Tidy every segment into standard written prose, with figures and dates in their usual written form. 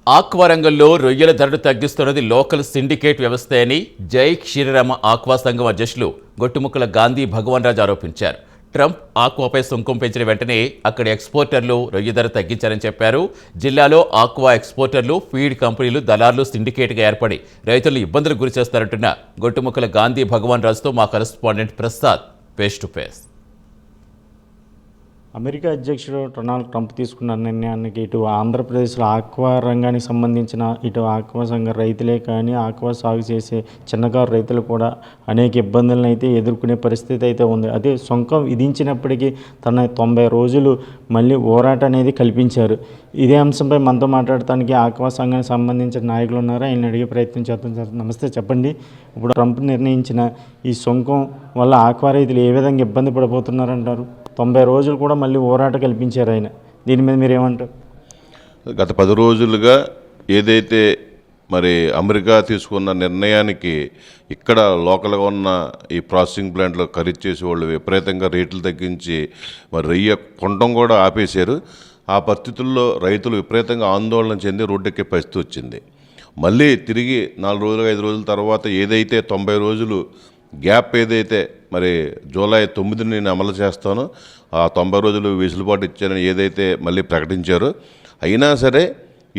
Aqua రంగంలో రొయ్యల ధరలు తగ్గిస్తున్నది లోకల్ సిండికేట్ వ్యవస్థ అని జై క్షీరరామ ఆక్వా సంఘం అధ్యక్షులు గొట్టుముక్కల గాంధీ భగవాన్ రాజ్ ఆరోపించారు. ట్రంప్ ఆక్వాపై సుంకం పెంచిన వెంటనే అక్కడి ఎక్స్పోర్టర్లు రొయ్య ధర తగ్గించారని చెప్పారు. జిల్లాలో ఆక్వా ఎక్స్పోర్టర్లు, ఫీడ్ కంపెనీలు, దళార్లు సిండికేట్గా ఏర్పడి రైతులను ఇబ్బందులకు గురిచేస్తారంటున్న గొట్టుముక్కల గాంధీ భగవాన్ రాజ్తో మా correspondent Prasad face to face. America అధ్యక్షుడు డొనాల్డ్ ట్రంప్ తీసుకున్న నిర్ణయానికి ఇటు ఆంధ్రప్రదేశ్లో ఆక్వా రంగానికి సంబంధించిన ఇటు ఆక్వా సంఘ రైతులే కానీ ఆక్వా సాగు చేసే చిన్నకారు రైతులు కూడా అనేక ఇబ్బందులను అయితే ఎదుర్కొనే పరిస్థితి అయితే ఉంది. అదే సుంకం విధించినప్పటికీ తన 90 రోజులు మళ్ళీ పోరాటం అనేది కల్పించారు. ఇదే అంశంపై మనతో మాట్లాడటానికి ఆక్వా సంఘానికి సంబంధించిన నాయకులు ఉన్నారు. ఆయన అడిగే ప్రయత్నం చేద్దాం. సార్ నమస్తే, చెప్పండి. ఇప్పుడు ట్రంప్ నిర్ణయించిన ఈ సుంకం వల్ల ఆక్వా రైతులు ఏ విధంగా ఇబ్బంది పడిపోతున్నారంటారు? 90 రోజులు కూడా మళ్ళీ పోరాటం కల్పించారు ఆయన. దీని మీద మీరు ఏమంటారు? గత 10 రోజులుగా ఏదైతే మరి అమెరికా తీసుకున్న నిర్ణయానికి ఇక్కడ లోకల్గా ఉన్న ఈ ప్రాసెసింగ్ ప్లాంట్లో ఖరీదు చేసే వాళ్ళు విపరీతంగా రేట్లు తగ్గించి మరి రొయ్య కొనడం కూడా ఆపేశారు. ఆ పరిస్థితుల్లో రైతులు విపరీతంగా ఆందోళన చెంది రోడ్డెక్కే పరిస్థితి వచ్చింది. మళ్ళీ తిరిగి 4 రోజులు 5 రోజుల తర్వాత ఏదైతే 90 రోజులు గ్యాప్ ఏదైతే మరి జూలై 9 నేను అమలు చేస్తానో ఆ 90 రోజులు వెసులుబాటు ఇచ్చానని ఏదైతే మళ్ళీ ప్రకటించారో, అయినా సరే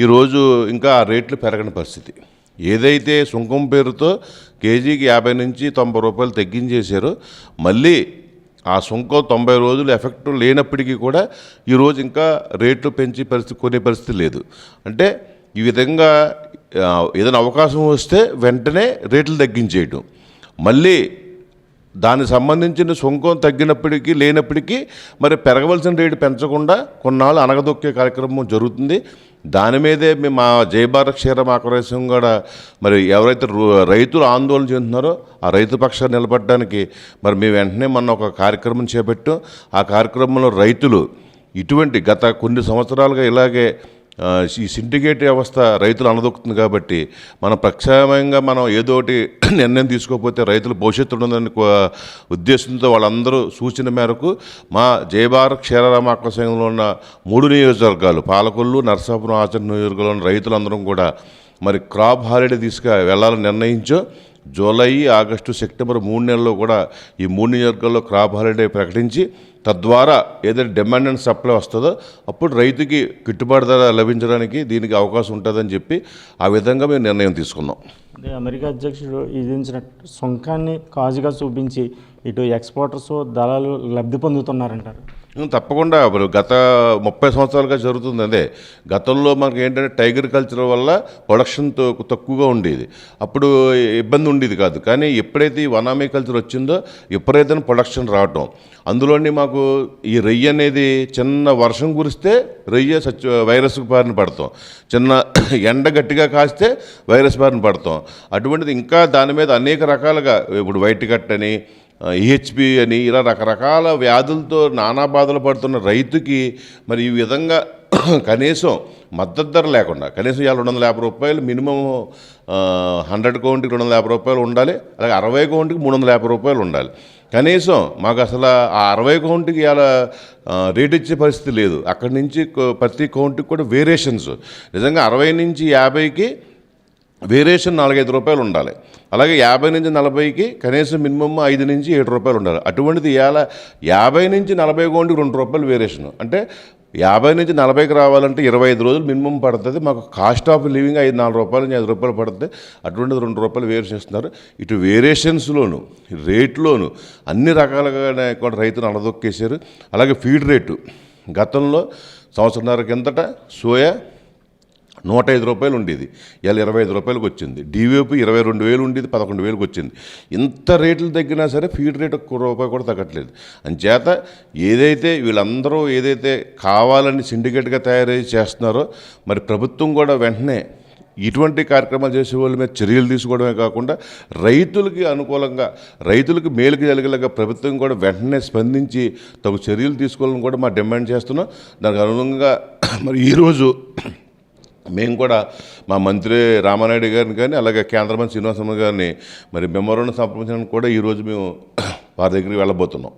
ఈరోజు ఇంకా ఆ రేట్లు పెరగని పరిస్థితి. ఏదైతే సుంకం పేరుతో కేజీకి 50 నుంచి 90 రూపాయలు తగ్గించేశారో, మళ్ళీ ఆ సుంకం 90 రోజులు ఎఫెక్ట్ లేనప్పటికీ కూడా ఈరోజు ఇంకా రేట్లు పెంచి కొనే పరిస్థితి లేదు. అంటే ఈ విధంగా ఏదైనా అవకాశం వస్తే వెంటనే రేట్లు తగ్గించేయటం, మళ్ళీ దానికి సంబంధించిన సుంకం తగ్గినప్పటికీ లేనప్పటికీ మరి పెరగవలసిన రేటు పెంచకుండా కొన్నాళ్ళు అనగదొక్కే కార్యక్రమం జరుగుతుంది. దాని మీదే మేము మా జయభారత్ క్షీరం ఆక్రోశం కూడా మరి ఎవరైతే రైతులు ఆందోళన చెందుతున్నారో ఆ రైతు పక్షాన్ని నిలబడడానికి మరి మేము వెంటనే మొన్న ఒక కార్యక్రమం చేపట్టాం. ఆ కార్యక్రమంలో రైతులు ఇటువంటి గత కొన్ని సంవత్సరాలుగా ఇలాగే ఈ సిండికేట్ వ్యవస్థ రైతులు అనదొక్కుతుంది కాబట్టి మనం ప్రత్యామ్నాయంగా మనం ఏదోటి నిర్ణయం తీసుకోకపోతే రైతులు భవిష్యత్తు ఉండదని ఉద్దేశంతో వాళ్ళందరూ సూచన మేరకు మా జయభారత్ క్షీరరామ ఆక్వా సంఘంలో ఉన్న 3 నియోజకవర్గాలు పాలకొల్లు, నరసాపురం, ఆచరణ నియోజకవర్గంలో ఉన్న రైతులందరం కూడా మరి క్రాప్ హాలిడే వెళ్ళాలని నిర్ణయించాం. జూలై, ఆగస్టు, సెప్టెంబర్ 3 నెలల్లో కూడా ఈ 3 నియోజకవర్గాల్లో క్రాప్ హాలిడే ప్రకటించి తద్వారా ఏదైతే డిమాండ్ అండ్ సప్లై వస్తుందో అప్పుడు రైతుకి గిట్టుబాటు ధర లభించడానికి దీనికి అవకాశం ఉంటుందని చెప్పి ఆ విధంగా మేము నిర్ణయం తీసుకున్నాం. అమెరికా అధ్యక్షుడు విధించిన సుంకాన్ని కాజుగా చూపించి ఇటు ఎక్స్పోర్టర్స్, దళాలు లబ్ధి పొందుతున్నారంటారు. తప్పకుండా ఇప్పుడు గత 30 సంవత్సరాలుగా జరుగుతుంది. అదే గతంలో మనకి ఏంటంటే టైగర్ కల్చర్ వల్ల ప్రొడక్షన్ తక్కువగా ఉండేది, అప్పుడు ఇబ్బంది ఉండేది కాదు. కానీ ఎప్పుడైతే ఈ వనామీ కల్చర్ వచ్చిందో ఎప్పుడైతే ప్రొడక్షన్ రావటం, అందులోని మాకు ఈ రొయ్య అనేది చిన్న వర్షం కురిస్తే రొయ్య వైరస్కు బారిన పడతాం, చిన్న ఎండ గట్టిగా కాస్తే వైరస్ బారిన పడతాం. అటువంటిది ఇంకా దాని మీద అనేక రకాలుగా ఇప్పుడు వైట్ కట్ అని, ఈహెచ్పి అని ఇలా రకరకాల వ్యాధులతో నానా బాధలు పడుతున్న రైతుకి మరి ఈ విధంగా కనీసం మద్దతు ధర లేకుండా కనీసం 250 రూపాయలు మినిమం 100 కౌంట్కి 250 రూపాయలు ఉండాలి, అలాగే 60 కౌంట్కి 350 రూపాయలు ఉండాలి. కనీసం మాకు అసలు ఆ 60 కౌంట్కి ఇలా రేట్ ఇచ్చే పరిస్థితి లేదు. అక్కడి నుంచి ప్రతి కౌంట్కి కూడా వేరియేషన్స్, నిజంగా 60 నుంచి 50కి వేరియేషన్ 4-5 రూపాయలు ఉండాలి, అలాగే 50 నుంచి 40కి కనీసం మినిమమ్ 5 నుంచి 7 రూపాయలు ఉండాలి. అటువంటిది ఇవాళ 50 నుంచి 40 కౌంట్కి 2 రూపాయలు వేరియేషన్, అంటే 50 నుంచి 40కి రావాలంటే 25 రోజులు మినిమం పడుతుంది. మాకు కాస్ట్ ఆఫ్ లివింగ్ 4 రూపాయల నుంచి 5 రూపాయలు పడుతుంది. అటువంటిది 2 రూపాయలు వేరియేషన్ ఇస్తున్నారు. ఇటు వేరియేషన్స్లోను రేట్లోను అన్ని రకాలుగా కూడా రైతులు అనదొక్కేశారు. అలాగే ఫీడ్ రేటు గతంలో సంవత్సరంన్నర కిందట సోయా 105 రూపాయలు ఉండేది, ఇవాళ 25 రూపాయలకు వచ్చింది. డివేపి 22,000 ఉండేది, 11,000కి వచ్చింది. ఇంత రేట్లు తగ్గినా సరే ఫీడ్ రేట్ 1 రూపాయి కూడా తగ్గట్లేదు. అంచేత ఏదైతే వీళ్ళందరూ ఏదైతే కావాలని సిండికేట్గా తయారై చేస్తున్నారో మరి ప్రభుత్వం కూడా వెంటనే ఇటువంటి కార్యక్రమాలు చేసే వాళ్ళ మీద చర్యలు తీసుకోవడమే కాకుండా రైతులకి అనుకూలంగా రైతులకు మేలుకి జరిగేలాగా ప్రభుత్వం కూడా వెంటనే స్పందించి తగు చర్యలు తీసుకోవాలని కూడా మా డిమాండ్ చేస్తున్నాం. దానికి అనుగుణంగా మరి ఈరోజు మేము కూడా మా మంత్రి రామానాయుడు గారిని కానీ అలాగే కేంద్ర మంత్రి శ్రీనివాసరావు గారిని మరి మెమోరాండం సమర్పించడానికి కూడా ఈరోజు మేము వారి దగ్గరికి వెళ్ళబోతున్నాం.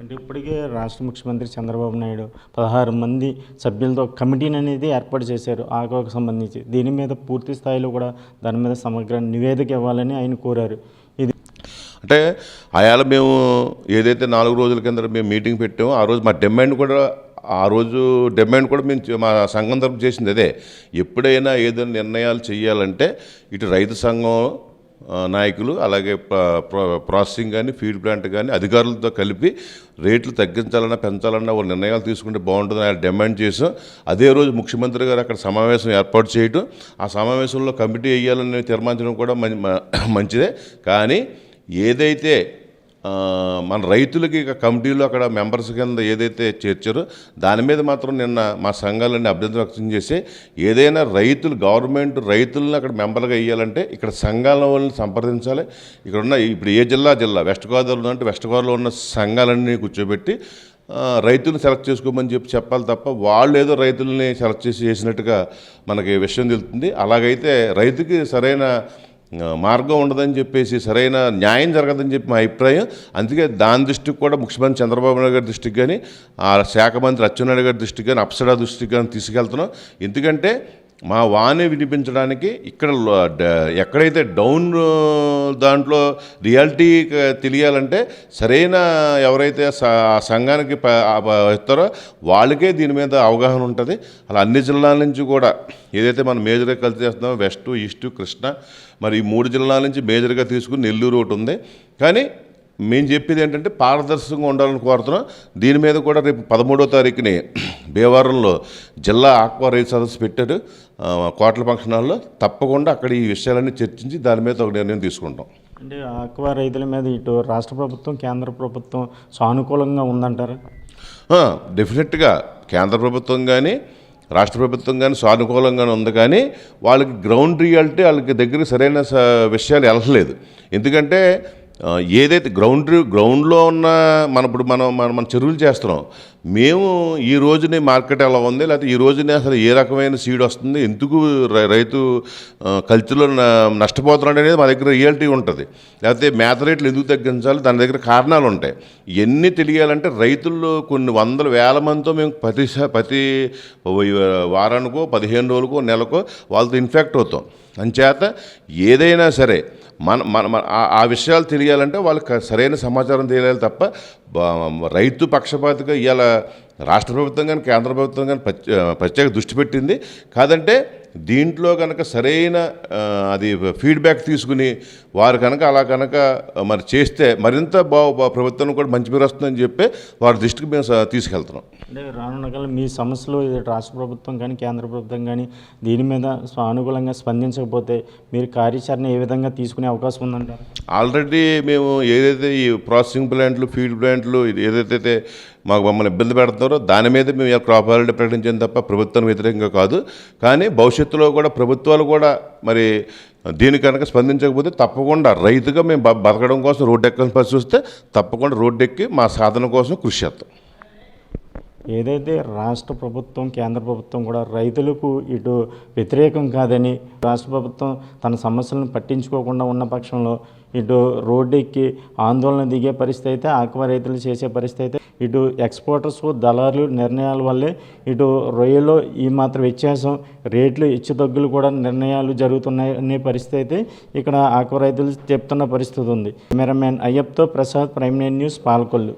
అంటే ఇప్పటికే రాష్ట్ర ముఖ్యమంత్రి చంద్రబాబు నాయుడు 16 మంది సభ్యులతో కమిటీని అనేది ఏర్పాటు చేశారు ఆక్వాకు సంబంధించి. దీని మీద పూర్తి స్థాయిలో కూడా దాని మీద సమగ్ర నివేదిక ఇవ్వాలని ఆయన కోరారు. ఇది అంటే ఆయాల మేము ఏదైతే 4 రోజుల కింద మేము మీటింగ్ పెట్టామో ఆ రోజు మా డిమాండ్ కూడా మేము మా సంఘం తరపు చేసింది అదే. ఎప్పుడైనా ఏదైనా నిర్ణయాలు చేయాలంటే ఇటు రైతు సంఘం నాయకులు అలాగే ప్రాసెసింగ్ కానీ ఫీడ్ ప్లాంట్ కానీ అధికారులతో కలిపి రేట్లు తగ్గించాలన్నా పెంచాలన్నా వాళ్ళు నిర్ణయాలు తీసుకుంటే బాగుంటుందని ఆయన డిమాండ్ చేసాం. అదే రోజు ముఖ్యమంత్రి గారు అక్కడ సమావేశం ఏర్పాటు చేయటం, ఆ సమావేశంలో కమిటీ వేయాలని తీర్మానించడం కూడా మంచిదే. కానీ ఏదైతే మన రైతులకి ఇక కమిటీలో అక్కడ మెంబర్స్ కింద ఏదైతే చేర్చారో దాని మీద మాత్రం నిన్న మా సంఘాలన్నీ అభ్యంతరం వ్యక్తం చేసి ఏదైనా గవర్నమెంట్ రైతులను అక్కడ మెంబర్గా వేయాలంటే ఇక్కడ సంఘాల వాళ్ళని సంప్రదించాలి. ఇక్కడ ఉన్న ఇప్పుడు ఏ జిల్లా వెస్ట్ గోదావరిలో అంటే వెస్ట్ గోదావరిలో ఉన్న సంఘాలన్నీ కూర్చోబెట్టి రైతులను సెలెక్ట్ చేసుకోమని చెప్పాలి తప్ప వాళ్ళు ఏదో రైతుల్ని సెలెక్ట్ చేసినట్టుగా మనకి విషయం తెలుస్తుంది. అలాగైతే రైతుకి సరైన మార్గం ఉండదని చెప్పేసి సరైన న్యాయం జరగదని చెప్పి మా అభిప్రాయం. అందుకే దాని దృష్టికి కూడా ముఖ్యమంత్రి చంద్రబాబు నాయుడు గారి దృష్టికి కానీ ఆ శాఖ మంత్రి అచ్చెన్నాయుడు గారి దృష్టికి కానీ అప్సరా దృష్టికి కానీ తీసుకెళ్తున్నాం. ఎందుకంటే మా వాణి వినిపించడానికి ఇక్కడ ఎక్కడైతే డౌన్ దాంట్లో రియాలిటీ తెలియాలంటే సరైన ఎవరైతే సంఘానికి ఇస్తారో వాళ్ళకే దీని మీద అవగాహన ఉంటుంది. అలా అన్ని జిల్లాల నుంచి కూడా ఏదైతే మనం మేజర్గా కలిసి చేస్తున్నామో వెస్ట్, ఈస్ట్, కృష్ణ మరి ఈ 3 జిల్లాల నుంచి మేజర్గా తీసుకుని నెల్లూరు ఒకటి ఉంది. కానీ మేము చెప్పేది ఏంటంటే పారదర్శకంగా ఉండాలని కోరుతున్నాం. దీని మీద కూడా రేపు 13వ తారీఖుని భీమవరంలో జిల్లా ఆక్వా రైతు సదస్సు పెట్టారు కోట్ల ఫంక్షన్ హాల్లో. తప్పకుండా అక్కడ ఈ విషయాలన్నీ చర్చించి దాని మీద ఒక నిర్ణయం తీసుకుంటాం. అంటే ఆక్వా రైతుల మీద ఇటు రాష్ట్ర ప్రభుత్వం కేంద్ర ప్రభుత్వం సానుకూలంగా ఉందంటారా? డెఫినెట్గా కేంద్ర ప్రభుత్వం కానీ రాష్ట్ర ప్రభుత్వం కానీ సానుకూలంగానే ఉంది. కానీ వాళ్ళకి గ్రౌండ్ రియాలిటీ వాళ్ళకి దగ్గర సరైన విషయాలు వెళ్ళలేదు. ఎందుకంటే ఏదైతే గ్రౌండ్లో ఉన్న మన చెరువులు చేస్తున్నాం మేము ఈ రోజునే మార్కెట్ ఎలా ఉంది, లేకపోతే ఈ రోజునే అసలు ఏ రకమైన సీడ్ వస్తుంది, ఎందుకు రైతు కల్చర్లో నష్టపోతున్నాడు అనేది మా దగ్గర రియాలిటీ ఉంటుంది. లేకపోతే మేత రేట్లు ఎందుకు తగ్గించాలి దాని దగ్గర కారణాలు ఉంటాయి. ఇవన్నీ తెలియాలంటే రైతుల్లో కొన్ని వందల వేల మందితో మేము ప్రతి వారానికో 15 రోజులకో నెలకో వాళ్ళతో ఇన్ఫెక్ట్ అవుతాం. అంచేత ఏదైనా సరే ఆ విషయాలు తెలియాలంటే వాళ్ళకి సరైన సమాచారం తెలియాలి తప్ప రైతు పక్షపాతిగా ఇవాళ రాష్ట్ర ప్రభుత్వం కానీ కేంద్ర ప్రభుత్వం కానీ ప్రత్యేక దృష్టి పెట్టింది. కాదంటే దీంట్లో కనుక సరైన అది ఫీడ్బ్యాక్ తీసుకుని వారు కనుక అలా కనుక మరి చేస్తే మరింత ప్రభుత్వం కూడా మంచి పేరు వస్తుందని చెప్పి వారి దృష్టికి మేము తీసుకెళ్తున్నాం. అంటే రానున్న కాలం మీ సమస్యలు రాష్ట్ర ప్రభుత్వం కానీ కేంద్ర ప్రభుత్వం కానీ దీని మీద అనుకూలంగా స్పందించకపోతే మీరు కార్యాచరణ ఏ విధంగా తీసుకునే అవకాశం ఉందంటారు? ఆల్రెడీ మేము ఏదైతే ఈ ప్రాసెసింగ్ ప్లాంట్లు ఫీడ్ ప్లాంట్లు ఏదైతే మమ్మల్ని ఇబ్బంది పెడుతున్నారో దాని మీద మేము క్రాప్ హాలిడే ప్రకటించాం తప్ప ప్రభుత్వం వ్యతిరేకంగా కాదు. కానీ భవిష్యత్తులో కూడా ప్రభుత్వాలు కూడా మరి దీని కనుక స్పందించకపోతే తప్పకుండా రైతుగా మేము బతకడం కోసం రోడ్డు ఎక్కాల్సిన పరిస్థితి వస్తే తప్పకుండా రోడ్డు ఎక్కి మా సాధన కోసం కృషి చేస్తాం. ఏదైతే రాష్ట్ర ప్రభుత్వం కేంద్ర ప్రభుత్వం కూడా రైతులకు ఇటు వ్యతిరేకం కాదని రాష్ట్ర ప్రభుత్వం తన సమస్యలను పట్టించుకోకుండా ఉన్న పక్షంలో ఇటు రోడ్డు ఎక్కి ఆందోళన దిగే పరిస్థితి అయితే ఆక్వా రైతులు చేసే పరిస్థితి అయితే ఇటు ఎక్స్పోర్టర్స్ దళారులు నిర్ణయాల వల్లే ఇటు రొయ్యలో ఈ మాత్రం వ్యత్యాసం రేట్లు హెచ్చుతగ్గులు కూడా నిర్ణయాలు జరుగుతున్నాయి అనే పరిస్థితి అయితే ఇక్కడ ఆక్వా రైతులు చెప్తున్న పరిస్థితి ఉంది. కెమెరామ్యాన్ అయ్యప్తో ప్రసాద్, ప్రైమ్9 న్యూస్, పాలకొల్లు.